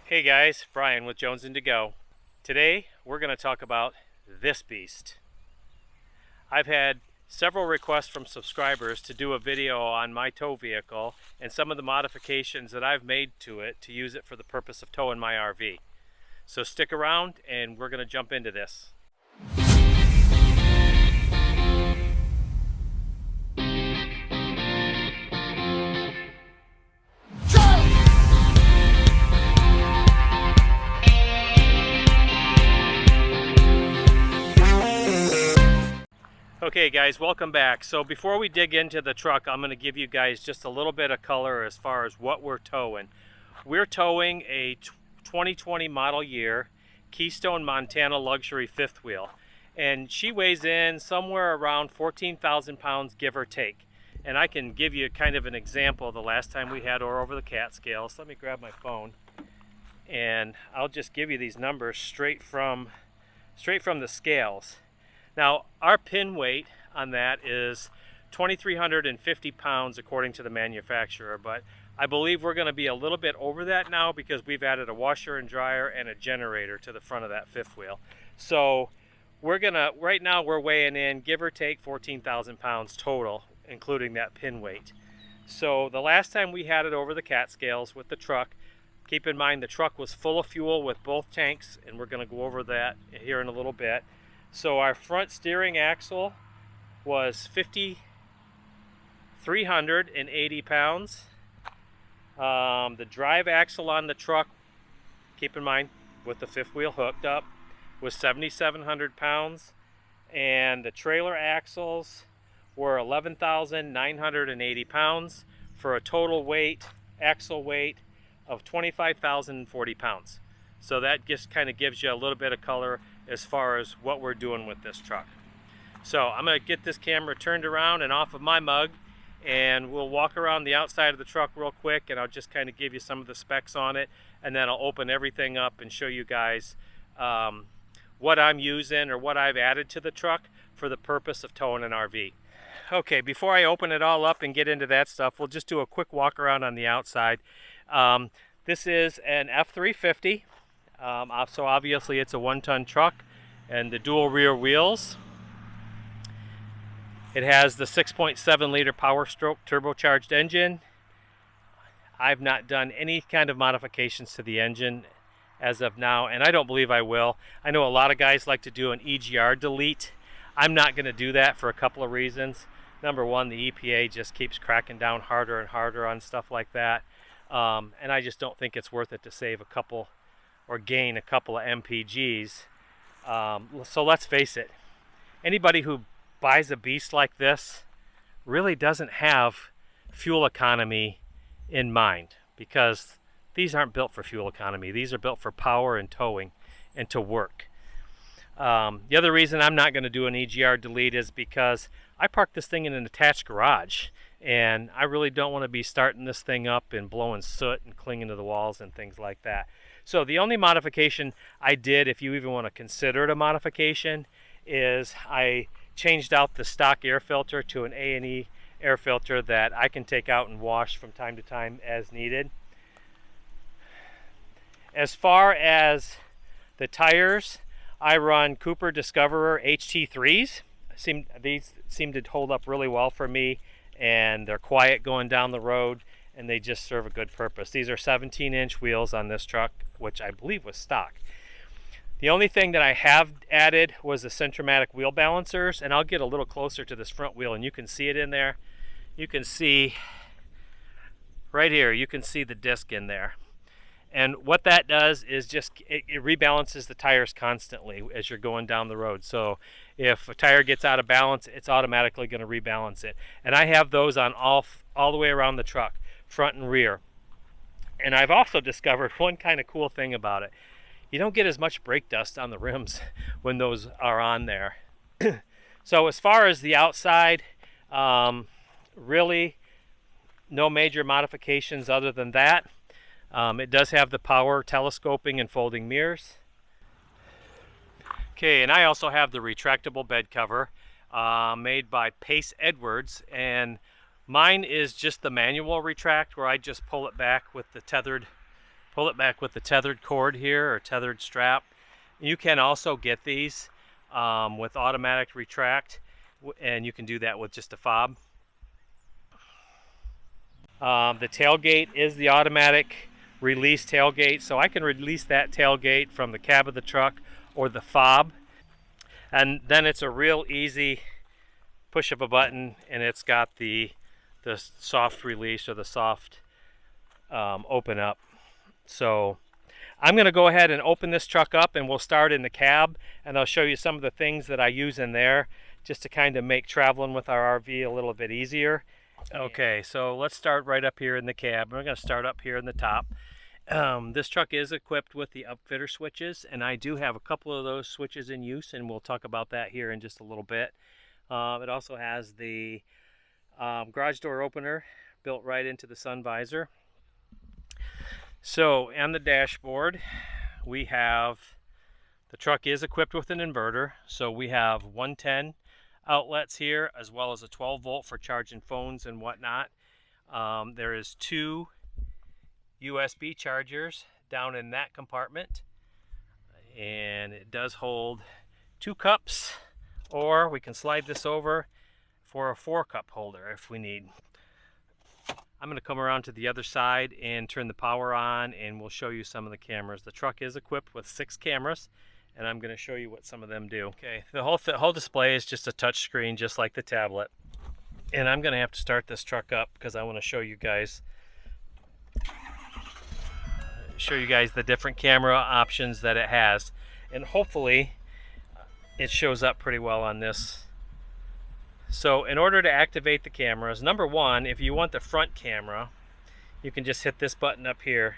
Hey guys, Brian with Jonesin to Go. Today we're going to talk about this beast. I've had several requests from subscribers to do a video on my tow vehicle and some of the modifications that I've made to it to use it for the purpose of towing my RV. So stick around and we're going to jump into this. Okay guys, welcome back. So before we dig into the truck, I'm going to give you guys just a little bit of color as far as what we're towing. We're towing a 2020 model year Keystone Montana luxury fifth wheel, and she weighs in somewhere around 14,000 pounds, give or take. And I can give you kind of an example the last time we had her over the Catskills. Let me grab my phone and I'll just give you these numbers straight from the scales. Now, our pin weight on that is 2,350 pounds according to the manufacturer, but I believe we're going to be a little bit over that now because we've added a washer and dryer and a generator to the front of that fifth wheel. So right now we're weighing in, give or take, 14,000 pounds total, including that pin weight. So the last time we had it over the Catskills with the truck, keep in mind the truck was full of fuel with both tanks, and we're going to go over that here in a little bit. So our front steering axle was 5,380 pounds. The drive axle on the truck, keep in mind with the fifth wheel hooked up, was 7,700 pounds. And the trailer axles were 11,980 pounds for a total weight, axle weight, of 25,040 pounds. So that just kind of gives you a little bit of color as far as what we're doing with this truck. So I'm going to get this camera turned around and off of my mug, and we'll walk around the outside of the truck real quick, and I'll just kind of give you some of the specs on it, and then I'll open everything up and show you guys what I'm using or what I've added to the truck for the purpose of towing an RV. Okay, before I open it all up and get into that stuff, we'll just do a quick walk around on the outside. This is an F350. So obviously it's a 1-ton truck and the dual rear wheels. It has the 6.7 liter Power Stroke turbocharged engine. I've not done any kind of modifications to the engine as of now, and I don't believe I will. I know a lot of guys like to do an EGR delete. I'm not going to do that for a couple of reasons. Number one, the EPA just keeps cracking down harder and harder on stuff like that, and I just don't think it's worth it to save a couple or gain a couple of MPGs. So let's face it, anybody who buys a beast like this really doesn't have fuel economy in mind, because these aren't built for fuel economy. These are built for power and towing and to work. The other reason I'm not going to do an EGR delete is because I parked this thing in an attached garage, and I really don't want to be starting this thing up and blowing soot and clinging to the walls and things like that. So the only modification I did, if you even want to consider it a modification, is I changed out the stock air filter to an A&E air filter that I can take out and wash from time to time as needed. As far as the tires, I run Cooper Discoverer HT3s. These seem to hold up really well for me, and they're quiet going down the road, and they just serve a good purpose. These are 17-inch wheels on this truck, which I believe was stock. The only thing that I have added was the Centramatic wheel balancers, and I'll get a little closer to this front wheel and you can see it in there. You can see right here, you can see the disc in there. And what that does is just it rebalances the tires constantly as you're going down the road. So if a tire gets out of balance, it's automatically going to rebalance it. And I have those on all the way around the truck, front and rear. And I've also discovered one kind of cool thing about it. You don't get as much brake dust on the rims when those are on there. So as far as the outside, really no major modifications other than that. It does have the power telescoping and folding mirrors. Okay, and I also have the retractable bed cover made by Pace Edwards, and mine is just the manual retract where I just pull it back with the tethered pull it back with the tethered cord here, or tethered strap. You can also get these with automatic retract, and you can do that with just a fob. The tailgate is the automatic release tailgate, so I can release that tailgate from the cab of the truck or the fob, and then it's a real easy push of a button, and it's got the soft release, or the soft open up. So I'm going to go ahead and open this truck up, and we'll start in the cab, and I'll show you some of the things that I use in there just to kind of make traveling with our RV a little bit easier. Okay, so let's start right up here in the cab. We're going to start up here in the top. This truck is equipped with the upfitter switches, and I do have a couple of those switches in use, and we'll talk about that here in just a little bit. It also has the garage door opener built right into the sun visor. So on the dashboard, we have, the truck is equipped with an inverter, so we have 110 outlets here, as well as a 12 volt for charging phones and whatnot. There is 2 USB chargers down in that compartment, and it does hold 2 cups, or we can slide this over for a 4-cup holder if we need. I'm going to come around to the other side and turn the power on, and we'll show you some of the cameras. The truck is equipped with 6 cameras, and I'm going to show you what some of them do. Okay, the whole display is just a touch screen, just like the tablet. And I'm going to have to start this truck up because I want to show you guys the different camera options that it has, and hopefully it shows up pretty well on this. So in order to activate the cameras, number one, if you want the front camera, you can just hit this button up here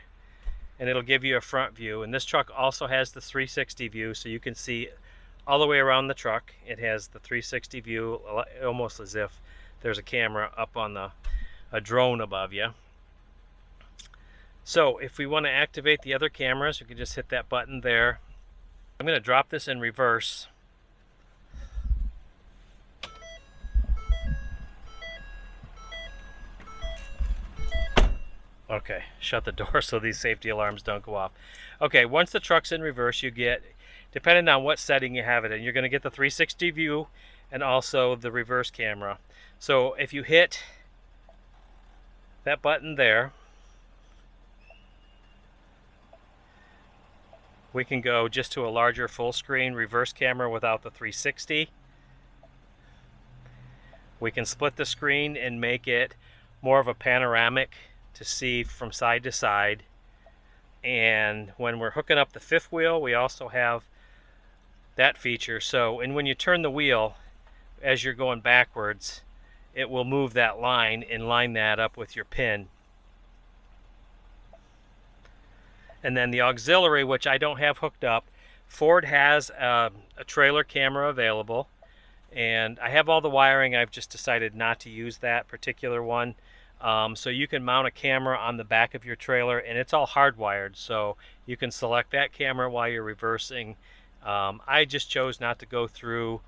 and it'll give you a front view. And this truck also has the 360 view, so you can see all the way around the truck. It has the 360 view, almost as if there's a camera up on a drone above you. So if we want to activate the other cameras, we can just hit that button there. I'm going to drop this in reverse. Okay, shut the door so these safety alarms don't go off. Okay, once the truck's in reverse, you get, depending on what setting you have it in, you're going to get the 360 view and also the reverse camera. So if you hit that button there, we can go just to a larger full screen reverse camera without the 360. We can split the screen and make it more of a panoramic to see from side to side. And when we're hooking up the 5th wheel, we also have that feature. So, and when you turn the wheel as you're going backwards, it will move that line and line that up with your pin. And then the auxiliary, which I don't have hooked up, Ford has a trailer camera available, and I have all the wiring. I've just decided not to use that particular one. So you can mount a camera on the back of your trailer, and it's all hardwired, so you can select that camera while you're reversing. I just chose not to go through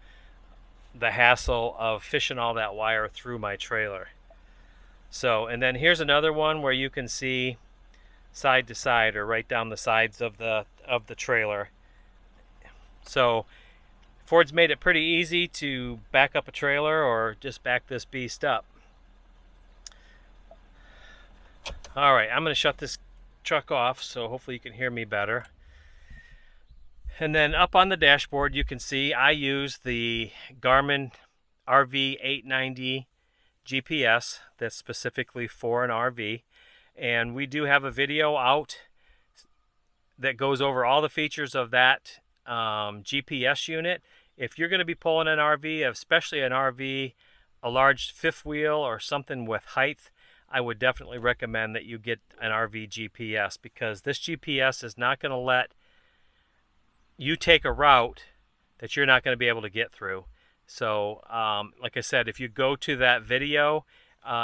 the hassle of fishing all that wire through my trailer. So, and then here's another one where you can see side to side, or right down the sides of the trailer. So Ford's made it pretty easy to back up a trailer or just back this beast up. All right, I'm going to shut this truck off, so hopefully you can hear me better. And then up on the dashboard, you can see I use the Garmin RV 890 GPS that's specifically for an RV. And we do have a video out that goes over all the features of that GPS unit. If you're going to be pulling an RV, especially an RV, a large 5th wheel or something with height, I would definitely recommend that you get an RV GPS, because this GPS is not going to let you take a route that you're not going to be able to get through. So like I said, if you go to that video,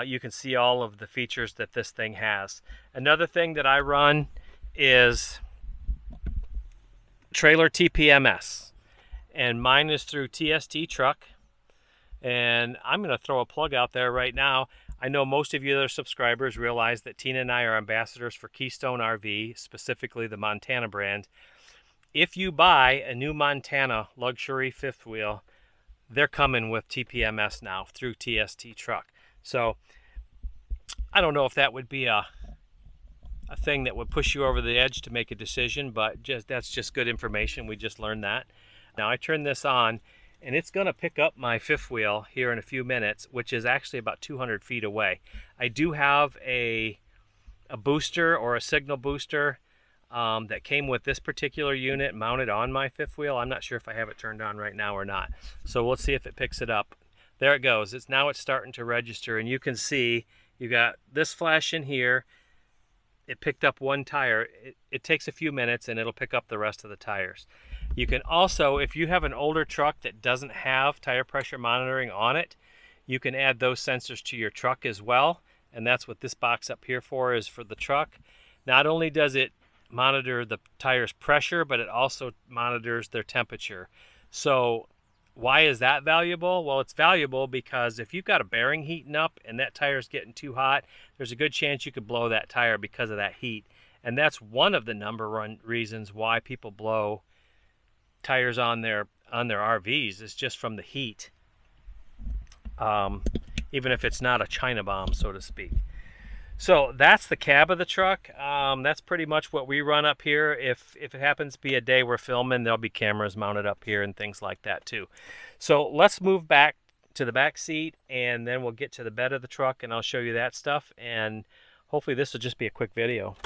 you can see all of the features that this thing has. Another thing that I run is Trailer TPMS, and mine is through TST Truck. And I'm going to throw a plug out there right now. I know most of you that are subscribers realize that Tina and I are ambassadors for Keystone RV, specifically the Montana brand. If you buy a new Montana luxury fifth wheel, they're coming with TPMS now through TST Truck. So I don't know if that would be a thing that would push you over the edge to make a decision, but that's just good information. We just learned that. Now I turn this on, and it's going to pick up my fifth wheel here in a few minutes, which is actually about 200 feet away. I do have a booster or a signal booster that came with this particular unit mounted on my fifth wheel. I'm not sure if I have it turned on right now or not. So let's see if it picks it up. There it goes. It's starting to register, and you can see you got this flash in here. It picked up one tire. It takes a few minutes and it'll pick up the rest of the tires. You can also, if you have an older truck that doesn't have tire pressure monitoring on it, you can add those sensors to your truck as well. And that's what this box up here for, is for the truck. Not only does it monitor the tire's pressure, but it also monitors their temperature. So why is that valuable? Well, it's valuable because if you've got a bearing heating up and that tire's getting too hot, there's a good chance you could blow that tire because of that heat. And that's one of the number one reasons why people blow tires on their RVs, is just from the heat. Even if it's not a China bomb, so to speak. So that's the cab of the truck. That's pretty much what we run up here. If it happens to be a day we're filming, there'll be cameras mounted up here and things like that too. So let's move back to the back seat, and then we'll get to the bed of the truck, and I'll show you that stuff. And hopefully this will just be a quick video.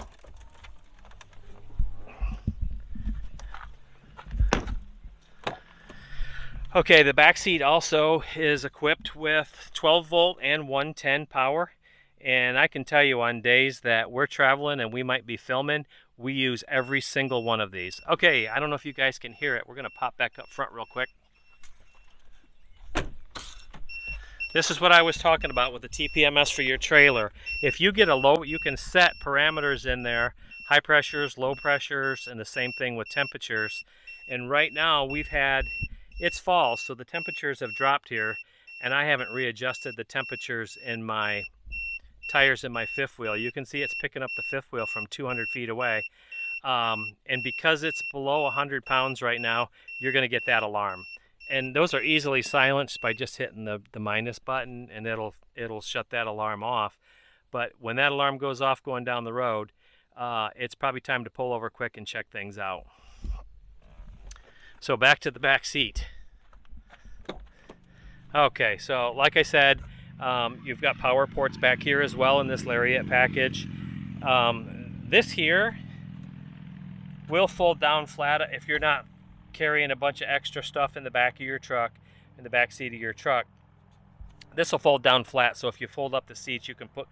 Okay, the back seat also is equipped with 12 volt and 110 power. And I can tell you, on days that we're traveling and we might be filming, we use every single one of these. Okay, I don't know if you guys can hear it. We're going to pop back up front real quick. This is what I was talking about with the TPMS for your trailer. If you get a low, you can set parameters in there, high pressures, low pressures, and the same thing with temperatures. And right now it's fall, so the temperatures have dropped here, and I haven't readjusted the temperatures in my tires in my fifth wheel. You can see it's picking up the fifth wheel from 200 feet away. And because it's below 100 pounds right now, you're going to get that alarm. And those are easily silenced by just hitting the minus button, and it'll shut that alarm off. But when that alarm goes off going down the road, it's probably time to pull over quick and check things out. So back to the back seat. Okay, so like I said, you've got power ports back here as well in this Lariat package. This here will fold down flat if you're not carrying a bunch of extra stuff in the back of your truck, in the back seat of your truck. This will fold down flat, so if you fold up the seats, you can put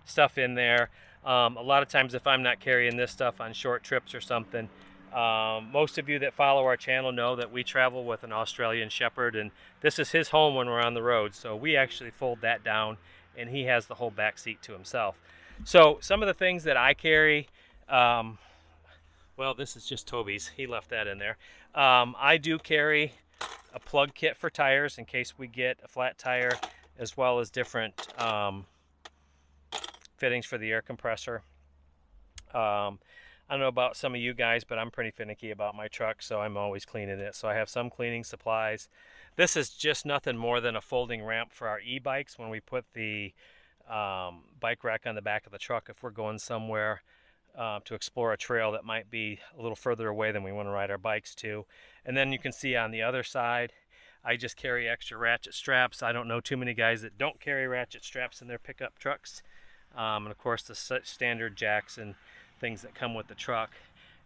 stuff in there. A lot of times if I'm not carrying this stuff on short trips or something, most of you that follow our channel know that we travel with an Australian Shepherd, and this is his home when we're on the road. So we actually fold that down, and he has the whole back seat to himself. So some of the things that I carry, well, this is just Toby's. He left that in there. I do carry a plug kit for tires in case we get a flat tire, as well as different fittings for the air compressor. I don't know about some of you guys, but I'm pretty finicky about my truck, so I'm always cleaning it. So I have some cleaning supplies. This is just nothing more than a folding ramp for our e-bikes when we put the bike rack on the back of the truck if we're going somewhere to explore a trail that might be a little further away than we want to ride our bikes to. And then you can see on the other side, I just carry extra ratchet straps. I don't know too many guys that don't carry ratchet straps in their pickup trucks. And of course the standard jacks and things that come with the truck.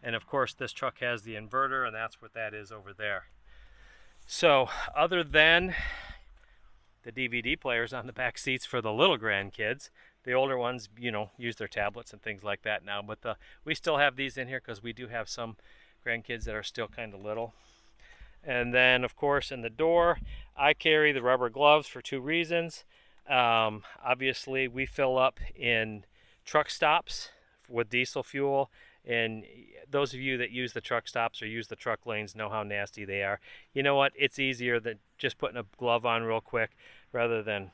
And of course this truck has the inverter, and that's what that is over there. So other than the DVD players on the back seats for the little grandkids, the older ones, you know, use their tablets and things like that now, but we still have these in here because we do have some grandkids that are still kind of little. And then of course in the door I carry the rubber gloves for two reasons. Obviously we fill up in truck stops with diesel fuel, and those of you that use the truck stops or use the truck lanes know how nasty they are. You know what, it's easier than just putting a glove on real quick rather than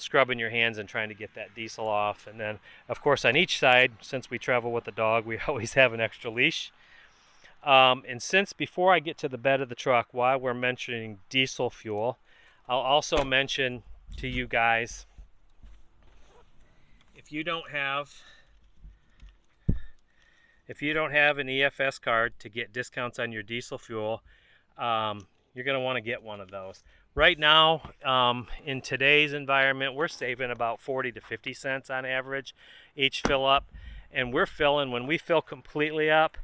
scrubbing your hands and trying to get that diesel off. And then, of course, on each side, since we travel with the dog, we always have an extra leash. And since before I get to the bed of the truck, while we're mentioning diesel fuel, I'll also mention to you guys, if you don't have an EFS card to get discounts on your diesel fuel, you're going to want to get one of those. Right now, in today's environment, we're saving about 40 to 50 cents on average each fill up. And we're filling, when we fill completely up,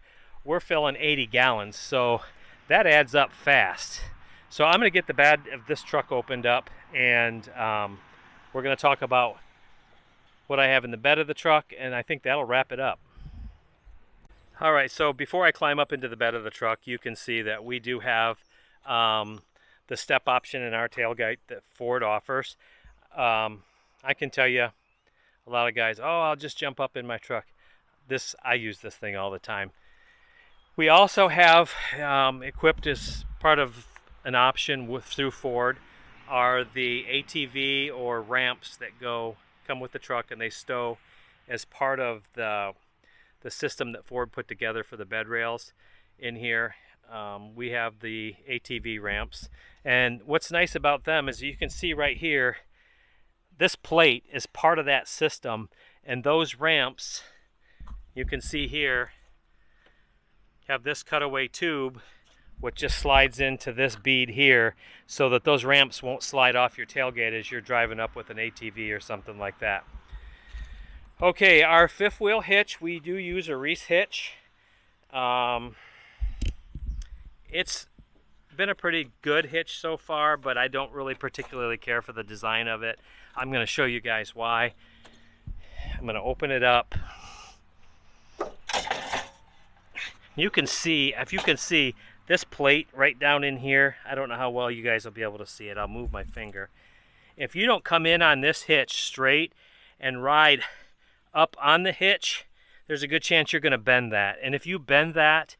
we're filling 80 gallons. So that adds up fast. So I'm going to get the bed of this truck opened up, and we're going to talk about what I have in the bed of the truck, and I think that'll wrap it up. All right, so before I climb up into the bed of the truck, you can see that we do have the step option in our tailgate that Ford offers. I can tell you, a lot of guys, oh, I'll just jump up in my truck. I use this thing all the time. We also have equipped as part of an option through Ford are the ATV or ramps that come with the truck, and they stow as part of the system that Ford put together for the bed rails in here. We have the ATV ramps, and what's nice about them is you can see right here, this plate is part of that system, and those ramps, you can see here, have this cutaway tube which just slides into this bead here, so that those ramps won't slide off your tailgate as you're driving up with an ATV or something like that. Okay, our fifth wheel hitch, we do use a Reese hitch. It's been a pretty good hitch so far, but I don't really particularly care for the design of it. I'm going to show you guys why. I'm going to open it up. You can see, if you can see this plate right down in here, I don't know how well you guys will be able to see it. I'll move my finger. If you don't come in on this hitch straight and ride up on the hitch, there's a good chance you're going to bend that. And if you bend that,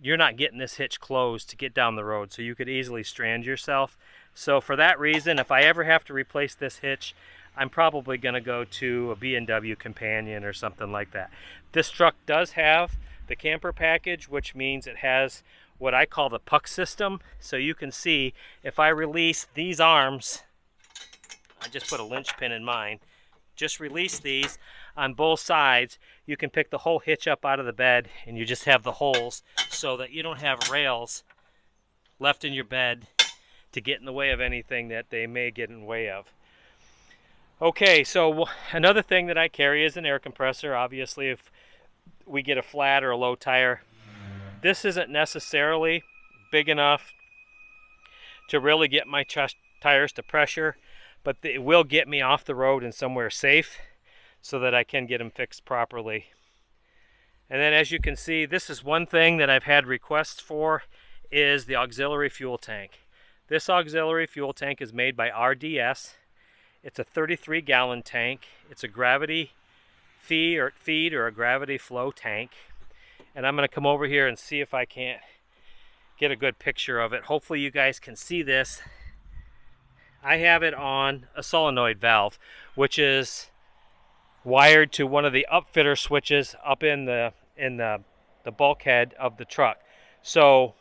you're not getting this hitch closed to get down the road, so you could easily strand yourself. So for that reason, if I ever have to replace this hitch, I'm probably going to go to a B&W Companion or something like that. This truck does have the camper package, which means it has what I call the puck system. So you can see if I release these arms, I just put a linchpin in mine, just release these on both sides, you can pick the whole hitch up out of the bed, and you just have the holes so that you don't have rails left in your bed to get in the way of anything that they may get in the way of. Okay, so another thing that I carry is an air compressor. Obviously, if we get a flat or a low tire, this isn't necessarily big enough to really get my tires to pressure, but it will get me off the road and somewhere safe so that I can get them fixed properly. And then as you can see, this is one thing that I've had requests for, is the auxiliary fuel tank. This auxiliary fuel tank is made by RDS. It's a 33-gallon tank. It's a gravity feed or a gravity flow tank. And I'm going to come over here and see if I can't get a good picture of it. Hopefully you guys can see this. I have it on a solenoid valve, which is wired to one of the upfitter switches up in the bulkhead of the truck. So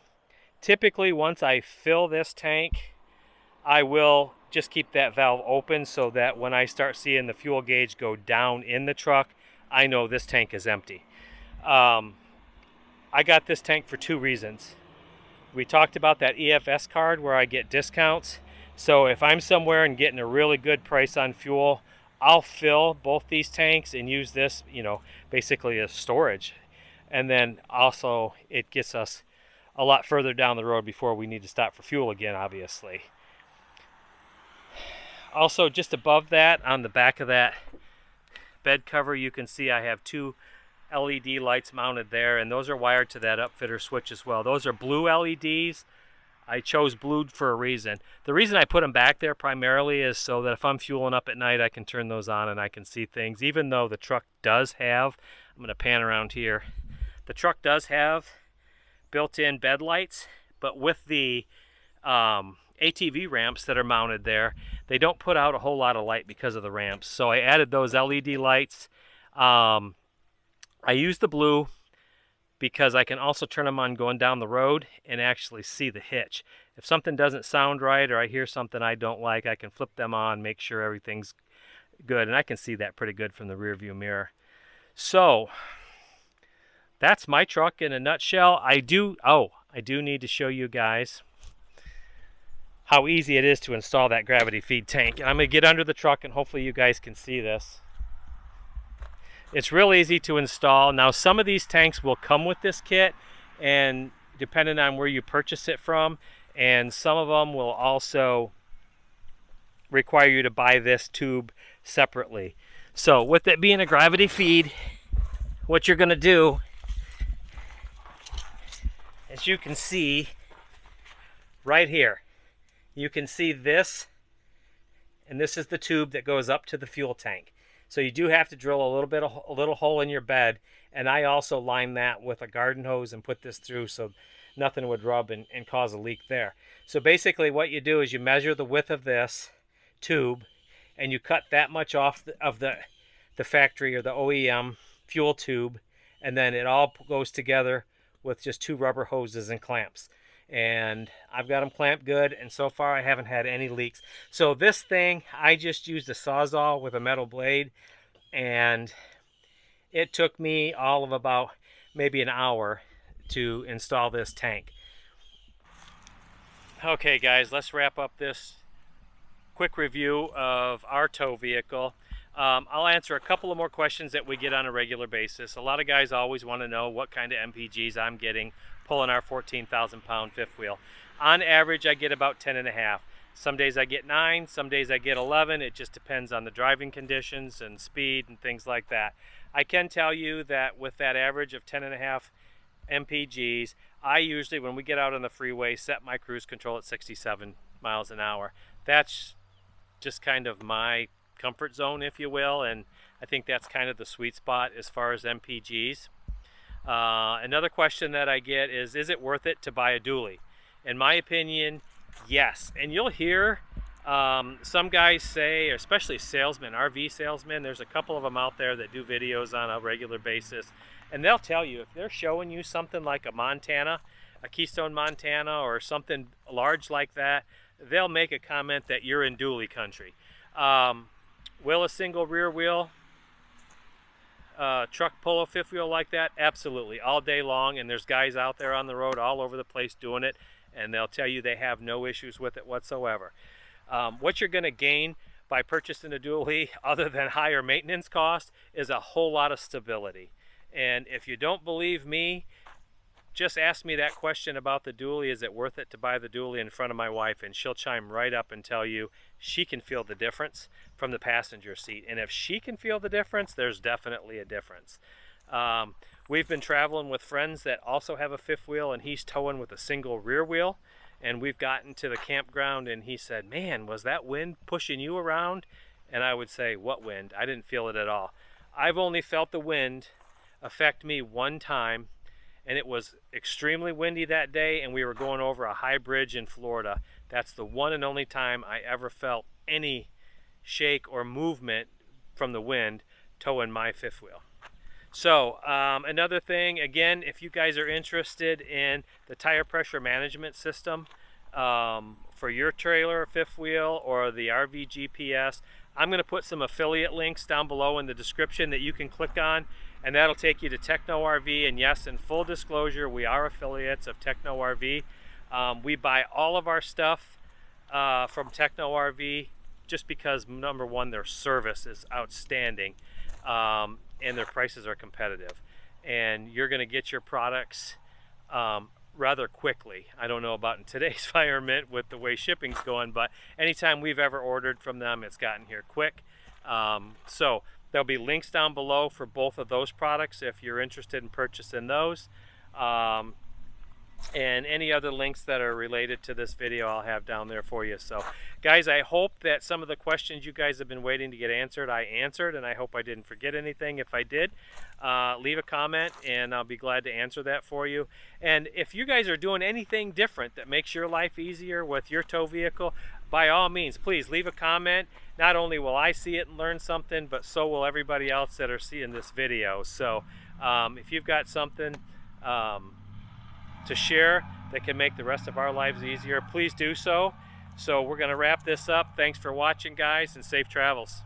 typically once I fill this tank, I will just keep that valve open so that when I start seeing the fuel gauge go down in the truck, I know this tank is empty. I got this tank for two reasons. We talked about that EFS card where I get discounts. So if I'm somewhere and getting a really good price on fuel, I'll fill both these tanks and use this, basically as storage. And then also it gets us a lot further down the road before we need to stop for fuel again, obviously. Also, just above that, on the back of that bed cover, you can see I have two LED lights mounted there, and those are wired to that upfitter switch as well. Those are blue LEDs. I chose blue for a reason. The reason I put them back there primarily is so that if I'm fueling up at night, I can turn those on and I can see things. Even though the truck does have, I'm going to pan around here, the truck does have built-in bed lights, but with the ATV ramps that are mounted there. They don't put out a whole lot of light because of the ramps. So I added those LED lights. I use the blue because I can also turn them on going down the road and actually see the hitch. If something doesn't sound right or I hear something I don't like, I can flip them on, make sure everything's good, and I can see that pretty good from the rear view mirror. So that's my truck in a nutshell. I do need to show you guys how easy it is to install that gravity feed tank. And I'm going to get under the truck and hopefully you guys can see this. It's real easy to install. Now some of these tanks will come with this kit, and depending on where you purchase it from, and some of them will also require you to buy this tube separately. So with it being a gravity feed, what you're going to do, as you can see right here, you can see this, and this is the tube that goes up to the fuel tank. So you do have to drill a little hole in your bed, and I also line that with a garden hose and put this through so nothing would rub and cause a leak there. So basically what you do is you measure the width of this tube and you cut that much off of the factory or the OEM fuel tube, and then it all goes together with just 2 rubber hoses and clamps. And I've got them clamped good, and so far I haven't had any leaks. So this thing, I just used a Sawzall with a metal blade, and it took me all of about maybe an hour to install this tank. Okay guys, let's wrap up this quick review of our tow vehicle. I'll answer a couple of more questions that we get on a regular basis. A lot of guys always want to know what kind of MPGs I'm getting pulling our 14,000 pound fifth wheel. On average, I get about 10.5. Some days I get 9, some days I get 11. It just depends on the driving conditions and speed and things like that. I can tell you that with that average of 10.5 MPGs, I usually, when we get out on the freeway, set my cruise control at 67 miles an hour. That's just kind of my comfort zone, if you will, and I think that's kind of the sweet spot as far as MPGs. Another question that I get is it worth it to buy a dually? In my opinion, yes. And you'll hear some guys say, especially salesmen, RV salesmen, there's a couple of them out there that do videos on a regular basis, and they'll tell you if they're showing you something like a Montana, a Keystone Montana, or something large like that, they'll make a comment that you're in dually country. Will a single rear wheel truck pull a fifth wheel like that? Absolutely, all day long, and there's guys out there on the road all over the place doing it, and they'll tell you they have no issues with it whatsoever. What you're going to gain by purchasing a dually, other than higher maintenance costs, is a whole lot of stability. And if you don't believe me, just ask me that question about the dually, is it worth it to buy the dually, in front of my wife, and she'll chime right up and tell you she can feel the difference from the passenger seat. And if she can feel the difference, there's definitely a difference. We've been traveling with friends that also have a fifth wheel, and he's towing with a single rear wheel, and we've gotten to the campground and he said, man, was that wind pushing you around? And I would say, what wind? I didn't feel it at all. I've only felt the wind affect me one time, and it was extremely windy that day, and we were going over a high bridge in Florida. That's the one and only time I ever felt any shake or movement from the wind towing my fifth wheel. So another thing, again, if you guys are interested in the tire pressure management system for your trailer, fifth wheel, or the RV GPS, I'm going to put some affiliate links down below in the description that you can click on, and that'll take you to TechnoRV. And yes, in full disclosure, we are affiliates of TechnoRV. We buy all of our stuff from TechnoRV just because, number one, their service is outstanding, and their prices are competitive. And you're going to get your products rather quickly. I don't know about in today's environment with the way shipping's going, but anytime we've ever ordered from them, it's gotten here quick. So there'll be links down below for both of those products if you're interested in purchasing those. and any other links that are related to this video I'll have down there for you. So guys, I hope that some of the questions you guys have been waiting to get answered, I answered, and I hope I didn't forget anything. If I did, leave a comment and I'll be glad to answer that for you. And if you guys are doing anything different that makes your life easier with your tow vehicle, by all means, please leave a comment. Not only will I see it and learn something, but so will everybody else that are seeing this video. So if you've got something to share that can make the rest of our lives easier, please do so. So we're going to wrap this up. Thanks for watching, guys, and safe travels.